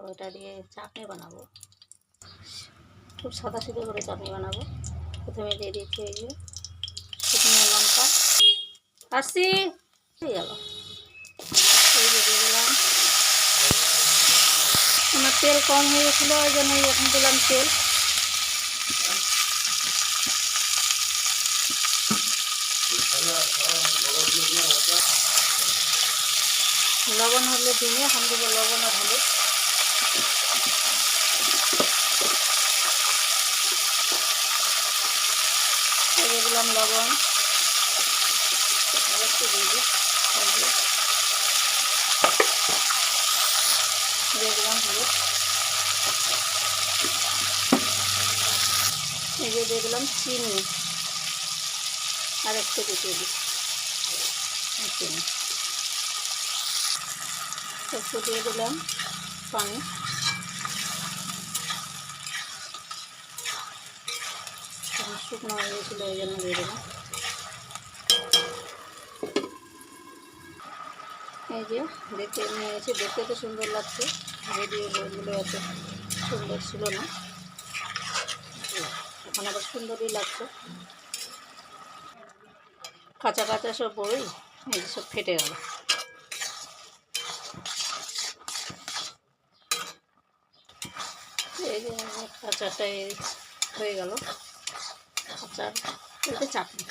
ওটা দিয়ে চাটনি বানাবো, খুব সাদাসিধে করে চাটনি বানাবো। প্রথমে দিয়ে দিচ্ছি এই যে শুকনো লঙ্কা, আসছি হয়ে গেল। এই যে দিয়ে দিলাম, আমার তেল কম হয়ে গেছিলো ওই জন্যই এখন দিলাম তেল। লবণ হলুদ দিয়ে এখন দেবো লবণ আর হলুদ। দিয়ে দিলাম লবণ, আর একটু দিয়ে দিই, দিয়ে দিলাম হলুদ। এই যে দিয়ে দিলাম চিনি, আর একটু দিয়ে দিই চিনি, একটু দিয়ে দিলাম পানি। শুকনো হয়ে গেছিলো ওই জন্য দিয়ে দিলাম। এই যে দেখতে নিয়ে এসে দেখতে তো সুন্দর লাগছে, ভিডিওগুলো এত সুন্দর ছিল না, এখন আবার সুন্দরই লাগছে। কাঁচা কাঁচা সব বড়ই এই সব ফেটে গেল। এই যে কাঁচাটাই হয়ে গেল, আচার বলতে চাটনি।